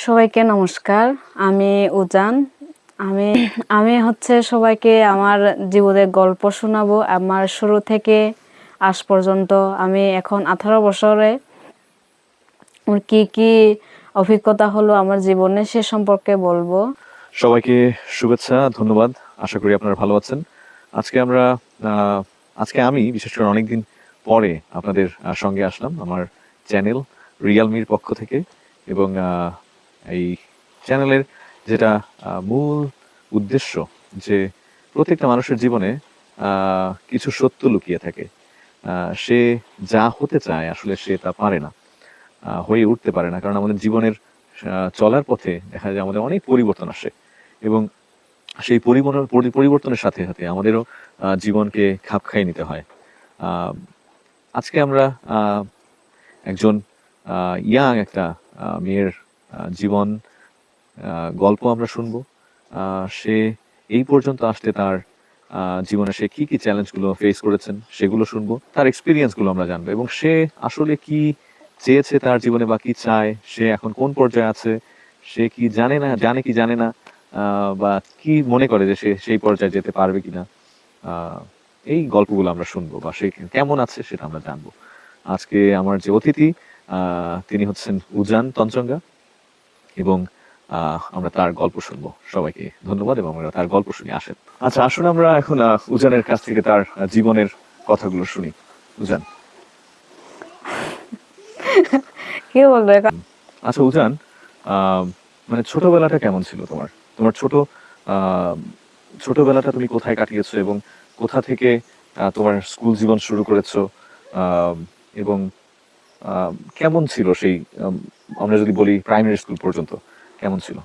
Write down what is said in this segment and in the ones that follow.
সবাইকে নমস্কার। আমি উজান। আমি আমি হচ্ছে সবাইকে আমার জীবনের গল্প শোনাবো। আমার শুরু থেকে আজ পর্যন্ত আমি এখন 18 বছরে কি অভিজ্ঞতা হলো আমার জীবনে সে সম্পর্কে বলবো। সবাইকে শুভেচ্ছা, ধন্যবাদ। আশা করি আপনারা ভালো আছেন। আজকে আমরা আহ, আজকে আমি বিশেষ করে অনেকদিন পরে আপনাদের সঙ্গে আসলাম আমার চ্যানেল রিয়ালমির পক্ষ থেকে, এবং এই চ্যানেলের যেটা মূল উদ্দেশ্য, যে প্রত্যেকটা মানুষের জীবনে কিছু সত্য লুকিয়ে থাকে। সে যা হতে চায় আসলে সে তা পারে না, হয়ে উঠতে পারে না, কারণ আমাদের জীবনের চলার পথে দেখা যায় আমাদের অনেক পরিবর্তন আসে, এবং সেই পরিবর্তনের সাথে সাথে আমাদেরও জীবনকে খাপ খাইয়ে নিতে হয়। আহ, আজকে আমরা একজন ইয়াং একটা মেয়ের জীবন গল্প আমরা শুনবো। সে এই পর্যন্ত আসতে তার জীবনে সে কি কি চ্যালেঞ্জগুলো ফেস করেছেন সেগুলো শুনবো, তার এক্সপিরিয়েন্সগুলো আমরা জানবো, এবং সে আসলে কি চেয়েছে তার জীবনে বা কি চায়, সে এখন কোন পর্যায়ে আছে, সে কি জানে কি জানে না, বা কি মনে করে যে সে সেই পর্যায়ে যেতে পারবে কিনা। আহ, এই গল্পগুলো আমরা শুনবো, বা সে কেমন আছে সেটা আমরা জানবো। আজকে আমার যে অতিথি তিনি হচ্ছেন উজান তঞ্চঙ্গা, এবং আমরা তার গল্প শুনবো। সবাইকে ধন্যবাদ, এবং আমরা তার গল্প শুনি। আসেন। আচ্ছা, আসুন আমরা এখন উজানের কাছ থেকে তার জীবনের কথাগুলো শুনি। উজান। কি বলবো এখন? আচ্ছা উজান, আহ, মানে ছোটবেলাটা কেমন ছিল তোমার? তোমার আহ, ছোটবেলাটা তুমি কোথায় কাটিয়েছো, এবং কোথা থেকে তোমার স্কুল জীবন শুরু করেছো, আহ, এবং কেমন ছিল সেই, আমরা যদি বলি প্রাইমারি স্কুল পর্যন্ত কেমন ছিল?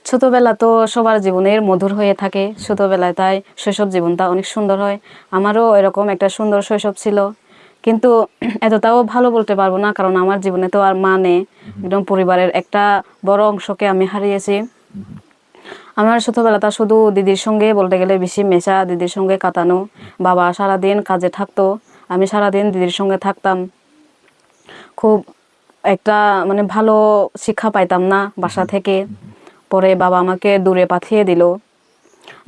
ছোটবেলা তো সবার জীবনের মধুর হয়ে থাকে। ছোটবেলায় তাই শৈশব জীবনটা অনেক সুন্দর হয়। আমারও এরকম একটা সুন্দর শৈশব ছিল, কিন্তু এতটাও ভালো বলতে পারবো না, কারণ আমার জীবনে তো আর মা নেই। একদম পরিবারের একটা বড় অংশকে আমি হারিয়েছি। আমার ছোটবেলাটা শুধু দিদির সঙ্গে বলতে গেলে বেশি মেশা, দিদির সঙ্গে কাটানো। বাবা সারাদিন কাজে থাকতো, আমি সারাদিন দিদির সঙ্গে থাকতাম। খুব একটা মানে ভালো শিক্ষা পাইতাম না বাসা থেকে। পরে বাবা আমাকে দূরে পাঠিয়ে দিল।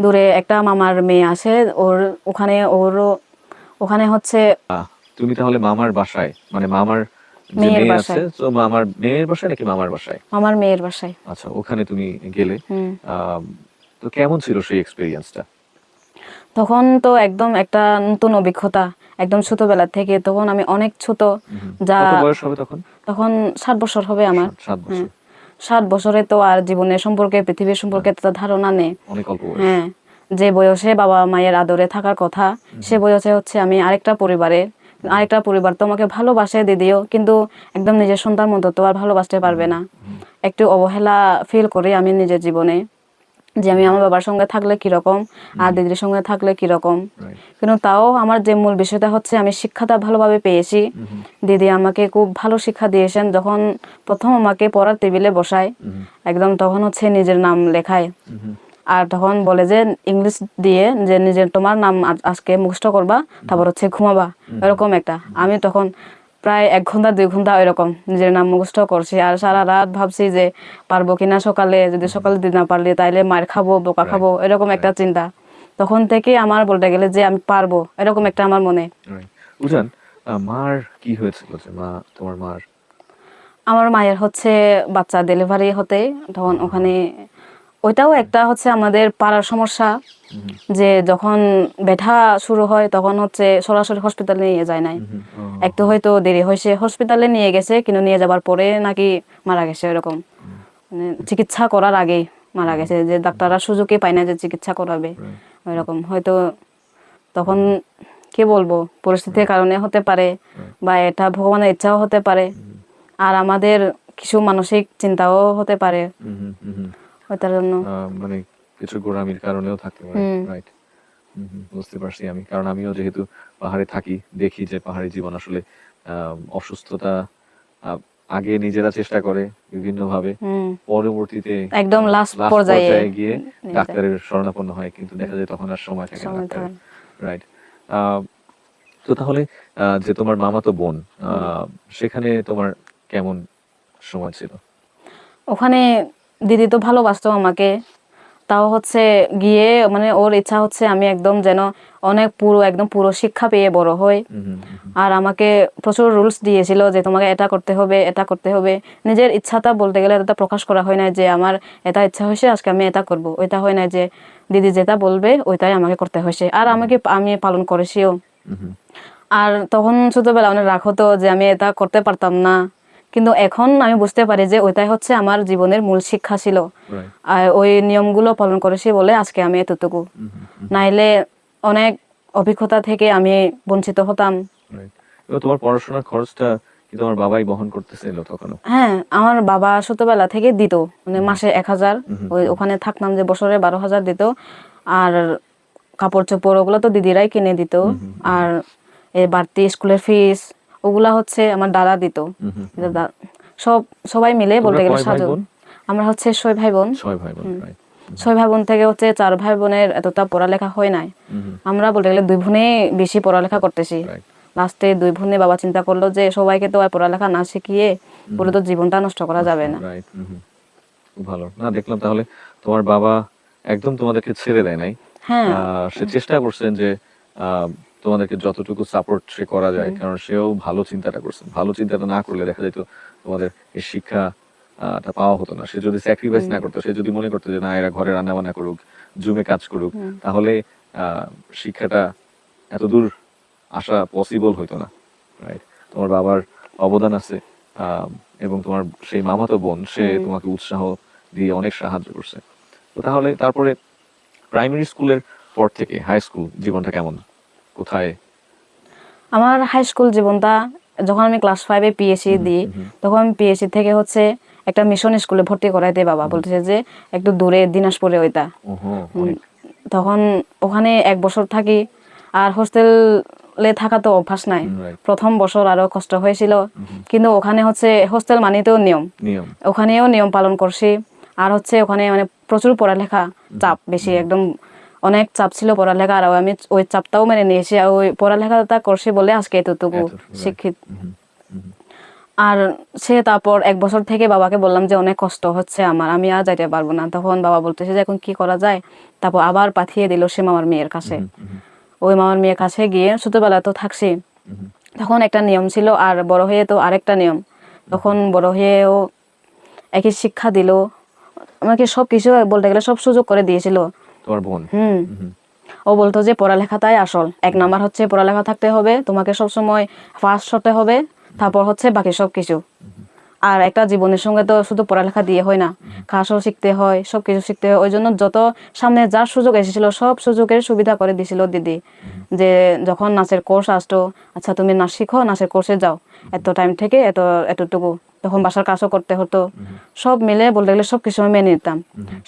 দূরে একটা মামার মেয়ে আছে, ওখানে হচ্ছে তুমি তাহলে মামার বাসায়, মানে মামার যে মেয়ের মেয়ে আছে, বাসায়, তো মামার মেয়ের বাসায় নাকি মামার বাসায়? মামার মেয়ের বাসায়। আচ্ছা, ওখানে তুমি গেলে। হুম। আহ, তো কেমন ছিল সেই এক্সপিরিয়েন্সটা? তখন তো একদম একটা নতুন অভিজ্ঞতা, একদম ছোটবেলা থেকে। তখন আমি অনেক ছোট, যা কত বয়স হবে তখন? তখন 7 বছর হবে আমার। 7 বছর। হ্যাঁ, 7 বছরে তো আর জীবনের সম্পর্কে, পৃথিবীর সম্পর্কে তো ধারণা নেই। অনেক অল্প বয়স। হ্যাঁ, যে বয়সে বাবা মায়ের আদরে থাকার কথা, সে বয়সে হচ্ছে আমি আরেকটা পরিবার তো আমাকে ভালোবাসে দিদিও, কিন্তু একদম নিজের সন্তান মতো তো আর ভালোবাসতে পারবে না। একটু অবহেলা ফিল করি আমি নিজের জীবনে, যে আমি আমার বাবার সঙ্গে থাকলে কিরকম আর দিদির সঙ্গে থাকলে কিরকম। কিন্তু তাও আমার যে মূল বিষয়টা হচ্ছে আমি শিক্ষাটা ভালোভাবে পেয়েছি। দিদি আমাকে খুব ভালো শিক্ষা দিয়েছেন। যখন প্রথম আমাকে পড়ার টেবিলে বসায়, একদম তখন হচ্ছে নিজের নাম লেখায়, আর তখন বলে যে ইংলিশ দিয়ে যে তোমার নাম আজকে মুখস্থ করবা, তারপর হচ্ছে ঘুমাবা, এরকম একটা। আমি তখন প্রায় 1 ঘন্টা 2 ঘন্টা এরকম নিজের নাম মুখস্থ করছি, আর সারা রাত ভাবছি যে পারবো কিনা। যদি সকালে দিতে না পারলে তাইলে মার খাবো, বোকা খাবো, এরকম একটা চিন্তা। তখন থেকে আমার বলতে গেলে যে আমি পারবো, এরকম একটা আমার মনে। উজান, মার কি হয়েছিল, যে তোমার মার? আমার মায়ের হচ্ছে বাচ্চা ডেলিভারি হতে, তখন ওখানে ওইটাও একটা হচ্ছে আমাদের পাড়ার সমস্যা, যে যখন ব্যথা শুরু হয় তখন হচ্ছে সরাসরি হসপিটালে নিয়ে যায় নাই। একটু হয়তো দেরি হয়েছে, হসপিটালে নিয়ে গেছে, কিন্তু নিয়ে যাবার পরে নাকি মারা গেছে এরকম। মানে চিকিৎসা করার আগেই মারা গেছে, যে ডাক্তাররা সুযোগই পায় না যে চিকিৎসা করাবে এরকম। হয়তো তখন কি বলবো, পরিস্থিতির কারণে হতে পারে, বা এটা ভগবানের ইচ্ছাও হতে পারে, আর আমাদের কিছু মানসিক চিন্তাও হতে পারে ওইটার জন্য। মানে কিছু গোড়ামির কারণেও থাকতে পারে। রাইট। বুঝতে পারছি আমি, কারণ আমিও যেহেতু পাহাড়ে থাকি, দেখি যে পাহাড়ি জীবন আসলে অসুস্থতা আগে নিজেরা চেষ্টা করে বিভিন্ন ভাবে, পরবর্তীতে একদম লাস্ট লাস্ট পর্যায়ে পর্যায়ে গিয়ে নিয়ে যায়। ডাক্তারের শরণাপন্ন হয়, কিন্তু দেখা যায় তখন আর সময় থাকে না সময় ডাক্তারের। থাকে। রাইট। তো তাহলে যে তোমার মামাতো বোন, সেখানে তোমার কেমন সময় ছিল? ওখানে দিদি তো ভালোবাসতো আমাকে, তাও হচ্ছে গিয়ে মানে ওর ইচ্ছা হচ্ছে আমি একদম যেন অনেক একদম পুরো শিক্ষা পেয়ে বড় হই। আর আমাকে প্রচুর রুলস দিয়েছিল যে তোমাকে এটা করতে হবে, এটা করতে হবে। নিজের ইচ্ছাটা বলতে গেলে এটা প্রকাশ করা হয় না যে আমার এটা ইচ্ছা হয়েছে আজকে আমি এটা করব, ওইটা হয় না যে দিদি যেটা বলবে ওইটাই আমাকে করতে হয়েছে, আর আমি পালন করেছিও। আর তখন ছোটবেলা অনেক রাগ হতো যে আমি এটা করতে পারতাম না, কিন্তু এখন আমি বুঝতে পারি যে ওইটাই হচ্ছে আমার জীবনের মূল শিক্ষা ছিল। আর ওই নিয়মগুলো পালন করেছি বলে আজকে আমি এতটুকু, নাইলে অনেক অভিজ্ঞতা থেকে আমি বঞ্চিত হতাম। তোমার পড়াশোনার খরচটা কি তোমার বাবাই বহন করতেছিল তখন? হ্যাঁ, আমার বাবা ছোটবেলা থেকে দিত, মানে মাসে 1,000, ওখানে থাকতাম যে বছরে 12,000 দিত। আর কাপড় চোপড় ওগুলো তো দিদিরাই কিনে দিত। আর এই বাড়তি স্কুলের ফিস ওগুলা হচ্ছে আমার দাদা দিত। সবাই মিলে বলতে গেলে সাজন। আমরা হচ্ছে 6 ভাই বোন। 6 ভাই বোন থেকে হচ্ছে 4 ভাই বোনের এতটা পড়ালেখা হয় নাই। আমরা বলতে গেলে 2 বোনে বেশি পড়ালেখা করতেছি। লাস্টে 2 বোনে বাবা চিন্তা করলো যে সবাইকে তো আর পড়ালেখা না শিখিয়ে পুরো তো জীবনটা নষ্ট করা যাবে না। ভালো না, দেখলাম তাহলে তোমার বাবা একদম তোমাদেরকে ছেড়ে দেয় নাই। হ্যাঁ, সে চেষ্টা করছেন যে তোমাদেরকে যতটুকু সাপোর্ট সে করা যায়, কারণ সেও ভালো চিন্তাটা করছেন। ভালো চিন্তাটা না করলে দেখা যেত তোমাদের এই শিক্ষা টা পাওয়া হতো না। সে যদি স্যাক্রিফাইস না করতো, সে যদি মনে করতো যে না এরা ঘরে রান্না বান্না করুক, জুমে কাজ করুক, তাহলে শিক্ষাটা এত দূর আসা পসিবল হইতো না। রাইট, তোমার বাবার অবদান আছে, এবং তোমার সেই মামাতো বোন সে তোমাকে উৎসাহ দিয়ে অনেক সাহায্য করছে। তো তাহলে তারপরে প্রাইমারি স্কুলের পর থেকে হাই স্কুল জীবনটা কেমন, কোথায়? আমার হাই স্কুল জীবনটা যখন আমি ক্লাস 5-এ পিএসসি দিই, তখন আমি পিএসসি থেকে হচ্ছে একটা মিশন স্কুলে ভর্তি করাই দেয় বাবা, বলতেছে যে একটু দূরে দিনাজপুরে ওইটা। তখন ওখানে 1 বছর থাকি, আর হোস্টেলে থাকা তো অভ্যাস নাই। প্রথম বছর আরো কষ্ট হয়েছিল, কিন্তু ওখানে হচ্ছে হোস্টেল মানেই তো নিয়ম, ওখানেও নিয়ম পালন করছি। আর হচ্ছে ওখানে মানে প্রচুর পড়ালেখা চাপ বেশি, একদম অনেক চাপ ছিল পড়ালেখা, আর আমি ওই চাপটাও মেনে নিয়েছি, আর ওই পড়ালেখাটা করছি বলে আজকে এতটুকু শিক্ষিত। আর তারপর 1 বছর থেকে বাবাকে বললাম যে অনেক কষ্ট হচ্ছে আমার, আমি আর যাইতে পারবো না। তখন বাবা বলতেছে যে এখন কি করা যায়। তারপর আবার পাঠিয়ে দিল সে মামার মেয়ের কাছে। ওই মামার মেয়ের কাছে গিয়ে ছোটবেলা তো থাকছি, তখন একটা নিয়ম ছিল, আর বড় হয়ে তো আরেকটা নিয়ম। তখন বড় হয়েও একই শিক্ষা দিল আমাকে, সবকিছু বলতে গেলে সব সুযোগ করে দিয়েছিল তোমার বোন। ও বলতো যে পড়ালেখাটাই আসল, 1 নাম্বার হচ্ছে পড়ালেখা থাকতে হবে, তোমাকে সবসময় ফার্স্ট হতে হবে, তারপর হচ্ছে বাকি সবকিছু। আর একটা জীবনের সঙ্গে তো শুধু পড়ালেখা দিয়ে হয় না, কাজও শিখতে হয়, সবকিছু শিখতে হয়। ওই জন্য যত সামনে যার সুযোগ এসেছিল সব সুযোগের সুবিধা করে দিয়েছিল দিদি। যে যখন নাচের কোর্স আসতো, আচ্ছা তুমি নাচ শিখো, নাচের কোর্সে যাও, এত টাইম থেকে এতটুকু, তখন বাসার কাজও করতে হতো। সব মিলে বলতে গেলে সব কিছু আমি মেনে নিতাম।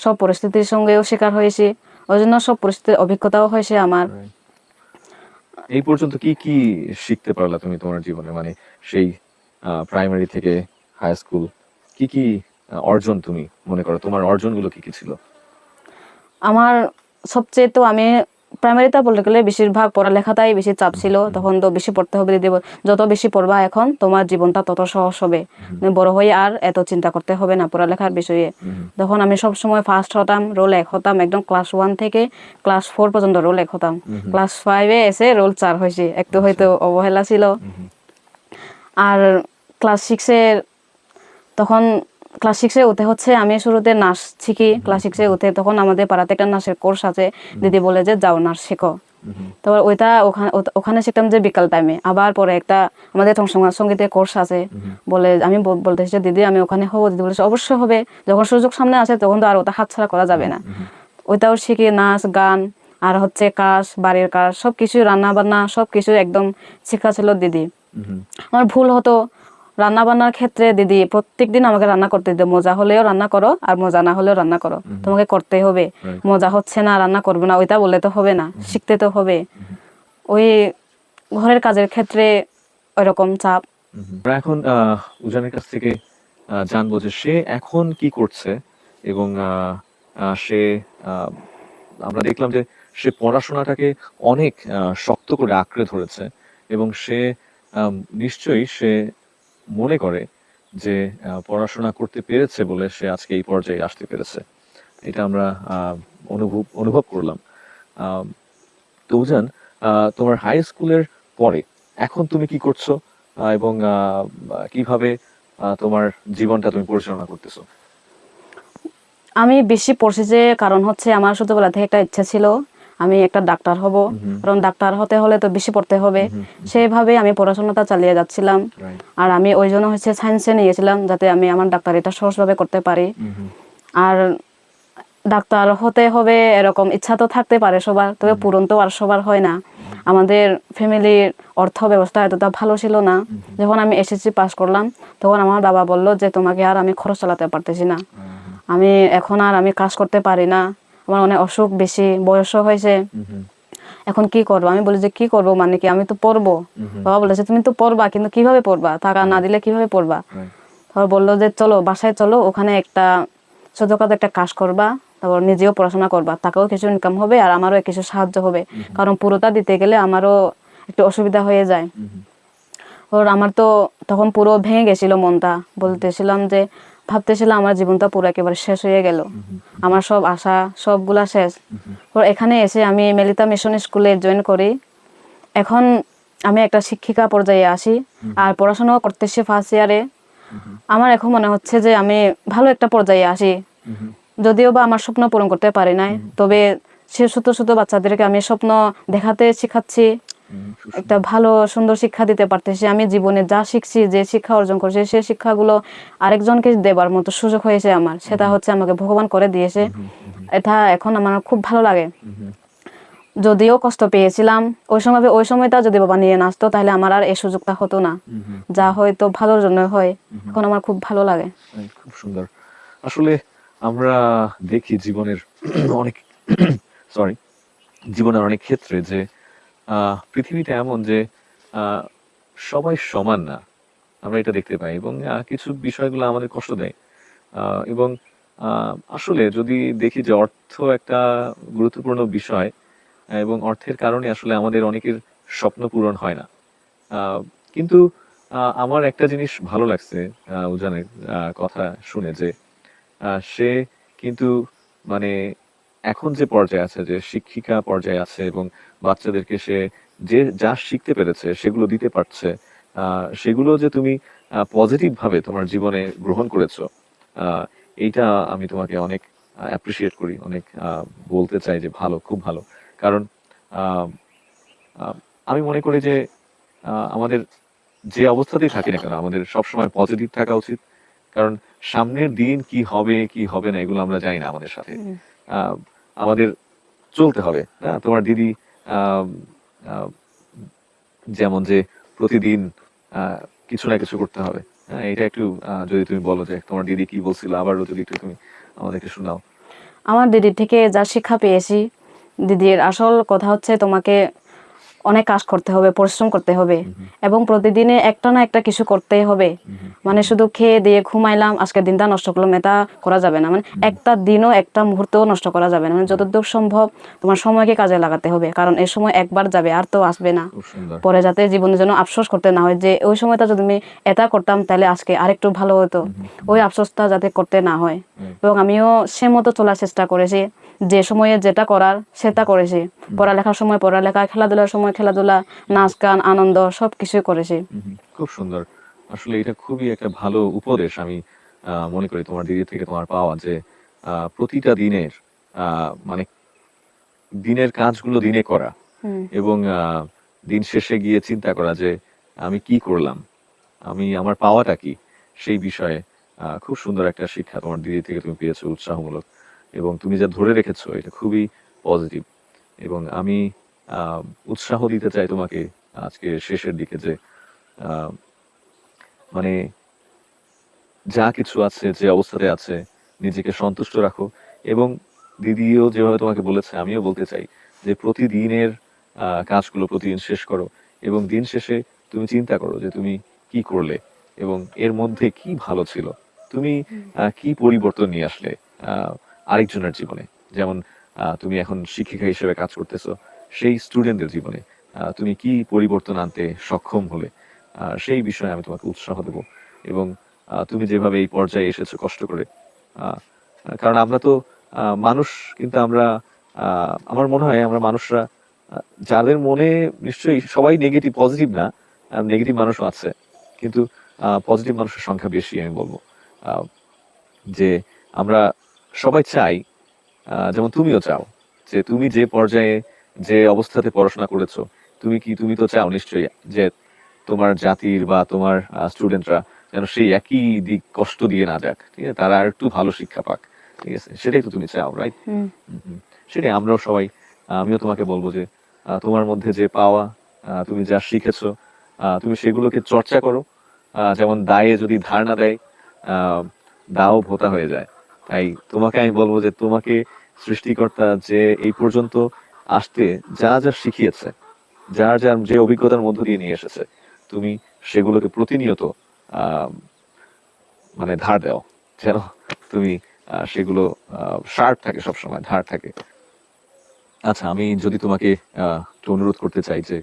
সব পরিস্থিতির সঙ্গেও শিকার হয়েছি, ওই জন্য সব পরিস্থিতির অভিজ্ঞতাও হয়েছে আমার। এই পর্যন্ত কি কি শিখতে পারলা তুমি তোমার জীবনে, মানে সেই প্রাইমারি থেকে হাই স্কুল, কি কি অর্জন তুমি মনে করো, তোমার অর্জনগুলো কি কি ছিল? আমার সবচেয়ে তো আমি প্রাইমারিতে বলতে গেলে বেশিরভাগ পড়ালেখাটাই বেশি চাপ ছিল, তখন তো বেশি পড়তে হবে দিদি, যত বেশি পড়বা এখন তোমার জীবনটা তত সহজ হবে, বড় হয়ে আর এত চিন্তা করতে হবে না পড়ালেখার বিষয়ে। তখন আমি সব সময় ফার্স্ট হতাম, রোল 1 হতাম, একদম ক্লাস 1 থেকে ক্লাস 4 পর্যন্ত রোল 1 হতাম। ক্লাস 5-এ এসে রোল 4 হয়েছে, একটু হয়তো অবহেলা ছিল। আর ক্লাস 6-এ তখন ক্লাস 6-এ উঠে হচ্ছে আমি শুরুতে নাচ শিখি। ক্লাস 6-এ উঠে তখন আমাদের পাড়াতে একটা নাচের কোর্স আছে, দিদি বলে যে যাও নাচ শেখো। তারপর ওইটা ওখানে শিখতাম যে বিকাল টাইমে। আবার পরে একটা আমাদের সঙ্গীতের কোর্স আছে, বলে আমি বলতেছি যে দিদি আমি ওখানে হবো, দিদি বলেছে অবশ্যই হবে, যখন সুযোগ সামনে আছে তখন তো আর ওটা হাতছাড়া করা যাবে না। ওইটাও শিখি, নাচ গান আর হচ্ছে কাজ, বাড়ির কাজ সবকিছু, রান্না বান্না সবকিছু একদম শেখা ছিল দিদি। আমার ভুল হতো রান্না বান্নার ক্ষেত্রে, দিদি প্রত্যেকদিন আমাকে রান্না করতে দিত, মজা হলেও রান্না করো আর মজা না হলেও রান্না করো, তোমাকে করতেই হবে, মজা হচ্ছে না রান্না করবে না ওইটা বললে তো হবে না, শিখতে তো হবে। ওই ঘরের কাজের ক্ষেত্রে ওইরকম চাপ। আমরা এখন উজানের কাছ থেকে জানবো যে সে এখন কি করছে, এবং সে আমরা দেখলাম যে সে পড়াশোনাটাকে অনেক শক্ত করে আঁকড়ে ধরেছে, এবং সে নিশ্চয়ই সে মনে করে যে পড়াশোনা করতে পেরেছে বলে সে আজকে এই পর্যায়ে আসতে পেরেছে। এটা আমরা অনুভব করলাম। আহ, তো উজান, তোমার হাই স্কুলের পরে এখন তুমি কি করছো, এবং কিভাবে তোমার জীবনটা তুমি পরিচালনা করতেছো? আমি বেশি পড়ছি যে কারণ হচ্ছে আমার ছোটবেলা থেকে একটা ইচ্ছা ছিল আমি একটা ডাক্তার হব। হুম। কারণ ডাক্তার হতে হলে তো বেশি পড়তে হবে। হুম। সেইভাবে আমি পড়াশোনাটা চালিয়ে যাচ্ছিলাম। রাইট। আর আমি ওই জন্য হচ্ছে সায়েন্সে নিয়েছিলাম যাতে আমি আমার ডাক্তারিটা সহজভাবে করতে পারি। আর ডাক্তার হতে হবে এরকম ইচ্ছা তো থাকতে পারে সবার, তবে পূরণ তো আর সবার হয় না। আমাদের ফ্যামিলির অর্থ ব্যবস্থা এতটা ভালো ছিল না। যখন আমি এসএসসি পাস করলাম তখন আমার বাবা বলল যে তোমাকে আর আমি খরচ চালাতে পারতেছি না, আমি এখন আর আমি কাজ করতে পারি না, আমার অনেক অসুখ বেশি, বয়সও হয়েছে, এখন কি করবো? আমি বলি যে কি করবো মানে কি, আমি তো পড়বো। বাবা বলেছে তুমি তো পড়বা, কিন্তু কিভাবে পড়বা, টাকা না দিলে কিভাবে পড়বা? তারপর বললো যে চলো বাসায় চলো, ওখানে একটা ছোটখাটো একটা কাজ করবা, তারপর নিজেও পড়াশোনা করবা, টাকাও কিছু ইনকাম হবে আর আমারও কিছু সাহায্য হবে, কারণ পুরোটা দিতে গেলে আমারও একটু অসুবিধা হয়ে যায়। ওর আমার তো তখন পুরো ভেঙে গেছিল মনটা, বলতেছিলাম যে ভাবতেছিলাম আমার জীবনটা পুরো একেবারে শেষ হয়ে গেল, আমার সব আশা সবগুলা শেষ। ওর এখানে এসে আমি মেলিতা মিশন স্কুলে জয়েন করি। এখন আমি একটা শিক্ষিকা পর্যায়ে আসি আর পড়াশোনা করতেছি ফার্স্ট ইয়ারে। আমার এখন মনে হচ্ছে যে আমি ভালো একটা পর্যায়ে আসি, যদিও বা আমার স্বপ্ন পূরণ করতে পারি নাই, তবে সে ছোট ছোট বাচ্চাদেরকে আমি স্বপ্ন দেখাতে শেখাচ্ছি, একটা ভালো সুন্দর শিক্ষা দিতে পারতেছি। আমি জীবনে যা শিখছি, যে শিক্ষা অর্জন করছি, সেই শিক্ষাগুলো আরেকজনকে দেবার মতো সুযোগ হয়েছে আমার, সেটা হচ্ছে আমাকে ভগবান করে দিয়েছে। এটা এখন আমার খুব ভালো লাগে। যদিও কষ্ট পেয়েছিলাম ওই সময়টা যদি বাবা নিয়ে না আসতো তাহলে আমার আর এই সুযোগটা হতো না, যা হয়তো ভালোর জন্য হয়। এখন আমার খুব ভালো লাগে। খুব সুন্দর। আসলে আমরা দেখি জীবনের অনেক সরি জীবনের অনেক ক্ষেত্রে যে পৃথিবীটা এমন যে আহ, সবাই সমান না, আমরা এটা দেখতে পাই, এবং কিছু বিষয়গুলো আমাদের কষ্ট দেয়। এবং আসলে যদি দেখি যে অর্থ একটা গুরুত্বপূর্ণ বিষয়, এবং অর্থের কারণে আসলে আমাদের অনেকের স্বপ্ন পূরণ হয় না। আহ, কিন্তু আমার একটা জিনিস ভালো লাগছে উজানের কথা শুনে, যে সে কিন্তু মানে এখন যে পর্যায়ে আছে, যে শিক্ষিকা পর্যায়ে আছে, এবং বাচ্চাদেরকে সে যে যা শিখতে পেরেছে সেগুলো দিতে পারছে, সেগুলো যে তুমি পজিটিভ ভাবে তোমার জীবনে গ্রহণ করেছো, এইটা আমি তোমাকে অনেক অ্যাপ্রিসিয়েট করি, অনেক বলতে চাই যে ভালো, খুব ভালো। কারণ আহ, আহ, আমি মনে করি যে আমাদের যে অবস্থাতেই থাকি না কেন আমাদের সবসময় পজিটিভ থাকা উচিত। কারণ সামনের দিন কি হবে কি হবে না এগুলো আমরা জানি না, আমাদের সাথে আহ, আমাদের চলতে হবে। তোমার দিদি আহ, আহ, যেমন যে প্রতিদিন আহ, কিছু না কিছু করতে হবে। এটা একটু যদি তুমি বলো যে তোমার দিদি কি বলছিল, আবারও যদি একটু তুমি আমাদেরকে শোনাও। আমার দিদির থেকে যা শিক্ষা পেয়েছি, দিদির আসল কথা হচ্ছে তোমাকে অনেক কাজ করতে হবে, পরিশ্রম করতে হবে, এবং প্রতিদিনে একটা না একটা কিছু করতেই হবে। মানে শুধু খেয়ে দিয়ে ঘুমাইলাম, আজকের দিনটা নষ্ট করলাম, এটা করা যাবে না। মানে একটা দিনও একটা মুহূর্তও নষ্ট করা যাবে না। মানে যতদূর সম্ভব তোমার সময়কে কাজে লাগাতে হবে, কারণ এই সময় একবার যাবে আর তো আসবে না। খুব সুন্দর। পরে যাতে জীবনের জন্য আফসোস করতে না হয় যে ওই সময়টা যদি আমি এটা করতাম তাহলে আজকে আরেকটু ভালো হতো, ওই আফসোসটা যাতে করতে না হয়। এবং আমিও সে মতো চলার চেষ্টা করেছি, যে সময়ে যেটা করার সেটা করেছি। পড়ালেখার সময় পড়ালেখা, খেলাধুলার সময় খেলাধুলা, নাচ গান আনন্দ সবকিছুই করেছি। খুব সুন্দর। আসলে এটা খুবই একটা ভালো উপদেশ আমি মনে করি তোমার দিদি থেকে তোমার পাওয়া, যে প্রতিটা দিনের মানে দিনের কাজগুলো দিনে করা, এবং দিন শেষে গিয়ে চিন্তা করা যে আমি কি করলাম, আমি আমার পাওয়াটা কি, সেই বিষয়ে খুব সুন্দর একটা শিক্ষা তোমার দিদি থেকে তুমি পেয়েছো, উৎসাহমূলক, এবং তুমি যা ধরে রেখেছো এটা খুবই পজিটিভ। এবং আমি আহ, উৎসাহ দিতে চাই তোমাকে আজকে শেষের দিকে, যে আহ, মানে যা কিছু আছে, যে অবস্থাতে আছে, নিজেকে সন্তুষ্ট রাখো। এবং দিদিও যেভাবে তোমাকে বলেছে আমিও বলতে চাই যে প্রতিদিনের কাজগুলো প্রতিদিন শেষ করো, এবং দিন শেষে তুমি চিন্তা করো যে তুমি কি করলে, এবং এর মধ্যে কি ভালো ছিল, তুমি কি পরিবর্তন নিয়ে আসলে আহ, আরেকজনের জীবনে। যেমন তুমি এখন শিক্ষিকা হিসেবে কাজ করতেছো, সেই স্টুডেন্টদের জীবনে তুমি কি পরিবর্তন আনতে সক্ষম হলে, সেই বিষয়ে আমি তোমাকে উৎসাহ দেবো। এবং তুমি যেভাবে এই পর্যায়ে এসেছো কষ্ট করে। আহ, কারণ আমরা তো মানুষ, কিন্তু আমরা আমার মনে হয় আমরা মানুষরা যাদের মনে নিশ্চয়ই সবাই নেগেটিভ, পজিটিভ না, নেগেটিভ মানুষও আছে, কিন্তু পজিটিভ মানুষের সংখ্যা বেশি আমি বলবো। আহ, যে আমরা সবাই চাই, যেমন তুমিও চাও যে তুমি যে পর্যায়ে যে অবস্থাতে পড়াশোনা করেছো, তুমি তো চাও নিশ্চয়ই যে তোমার জাতির বা তোমার স্টুডেন্টরা যেন সেই একই দিক কষ্ট দিয়ে না যাক, ঠিক আছে, তারা আর একটু ভালো শিক্ষা পাক, ঠিক আছে, সেটাই তো তুমি চাও, রাইট? হুম। সেটাই আমরাও সবাই। আমিও তোমাকে বলবো যে তোমার মধ্যে যে পাওয়া, তুমি যা শিখেছো, তুমি সেগুলোকে চর্চা করো। যেমন দায়ে যদি ধার না দেয়, আহ, দাও ভোতা হয়ে যায়। তাই তোমাকে আমি বলবো যে তোমাকে সৃষ্টিকর্তা যে এই পর্যন্ত আসতে যা যা শিখিয়েছে, যার যার যে অভিজ্ঞতার মধ্য দিয়ে নিয়ে এসেছে, তুমি সেগুলোকে প্রতিনিয়ত আহ মানে ধার দাও, যেন তুমি সেগুলো শার্প থাকে, সবসময় ধার থাকে। আচ্ছা, আমি যদি তোমাকে একটু অনুরোধ করতে চাই যে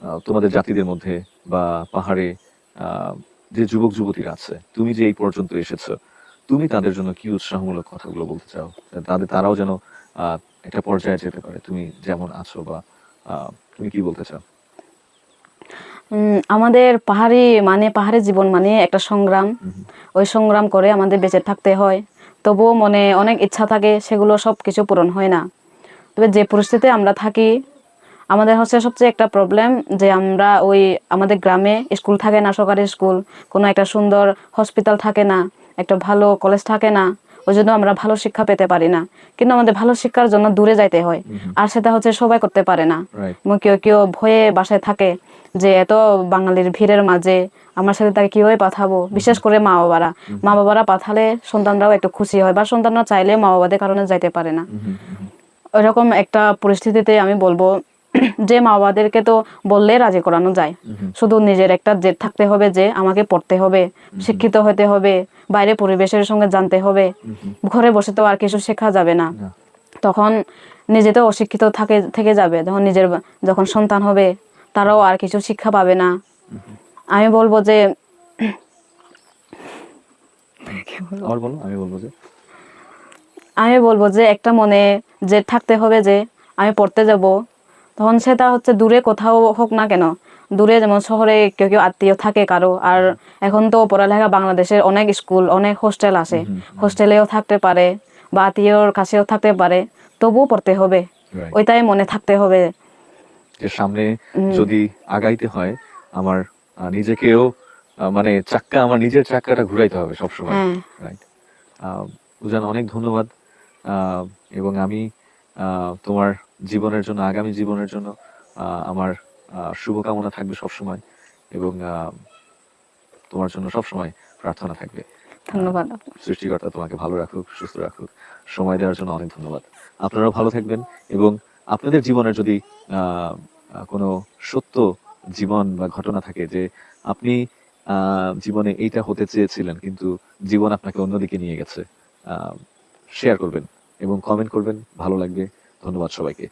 আহ, তোমাদের জাতিদের মধ্যে বা পাহাড়ে আহ, যে যুবক যুবতীরা আছে, তুমি যে এই পর্যন্ত এসেছো, তুমি তাদের জন্য কি উৎসাহমূলক কথাগুলো বলতে চাও, তারাও যেন আহ, একটা পর্যায়ে যেতে পারে তুমি যেমন আছো, বা তুমি কি বলতে চাও? আমাদের পাহাড়ি জীবন মানে একটা সংগ্রাম। ওই সংগ্রাম করে আমাদের বেঁচে থাকতে হয়। তবুও মনে অনেক ইচ্ছা থাকে, সেগুলো সব কিছু পূরণ হয় না। তবে যে পরিস্থিতিতে আমরা থাকি, আমাদের হচ্ছে সবচেয়ে একটা প্রবলেম যে আমরা আমাদের গ্রামে স্কুল থাকে না, সরকারি স্কুল, কোনো একটা সুন্দর হসপিটাল থাকে না, একটা ভালো কলেজ থাকে না। ওই জন্য আমরা ভালো শিক্ষা পেতে পারি না। কিন্তু আমাদের ভালো শিক্ষার জন্য দূরে যাইতে হয়, আর সেটা হচ্ছে সবাই করতে পারে না। রাইট। এবং কেউ কেউ ভয়ে বাসায় থাকে যে এত বাঙালির ভিড়ের মাঝে আমার সাথে তাকে কিভাবে পাঠাবো। বিশেষ করে মা বাবারা পাঠালে সন্তানরাও একটু খুশি হয়, বা সন্তানরা চাইলে মা বাবাদের কারণে যাইতে পারে না। ওইরকম একটা পরিস্থিতিতে আমি বলবো যে মা বাবাদেরকে তো বললে রাজি করানো যায়, শুধু নিজের একটা জেদ থাকতে হবে যে আমাকে পড়তে হবে, শিক্ষিত হতে হবে, বাইরে পরিবেশের সঙ্গে জানতে হবে। ঘরে বসে তো আর কিছু শেখা যাবে না। তখন নিজে তো অশিক্ষিত থেকে যাবে, যখন সন্তান হবে তারাও আর কিছু শিক্ষা পাবে না। আমি বলবো যে একটা মনে যে থাকতে হবে যে আমি পড়তে যাব। তখন সেটা হচ্ছে দূরে কোথাও হোক না কেন, দূরে যেমন শহরে কেউ কেউ আত্মীয় থাকে কারো, আর এখন তো পড়ালেখা বাংলাদেশের অনেক স্কুল, অনেক হোস্টেল আছে, হোস্টেলেও থাকতে পারে বা আত্মীয়র কাছেও থাকতে পারে, তবুও পড়তে হবে। ওইটাই মনে থাকতে হবে যে সামনে যদি আগাইতে হয়, আমার নিজেকেও মানে আমার নিজের চাক্কাটা ঘুরাইতে হবে সবসময়, রাইট? উজান, অনেক ধন্যবাদ। এবং আমি তোমার জীবনের জন্য, আগামী জীবনের জন্য আমার শুভকামনা থাকবে সবসময়, এবং তোমার জন্য সবসময় প্রার্থনা থাকবে। ধন্যবাদ। সৃষ্টিকর্তা তোমাকে ভালো রাখুক, সুস্থ রাখুক। সময় দেওয়ার জন্য অনেক ধন্যবাদ। আপনারাও ভালো থাকবেন, এবং আপনাদের জীবনের যদি কোনো সত্য জীবন বা ঘটনা থাকে যে আপনি জীবনে এইটা হতে চেয়েছিলেন কিন্তু জীবন আপনাকে অন্যদিকে নিয়ে গেছে, শেয়ার করবেন এবং কমেন্ট করবেন, ভালো লাগবে। ধন্যবাদ সবাইকে।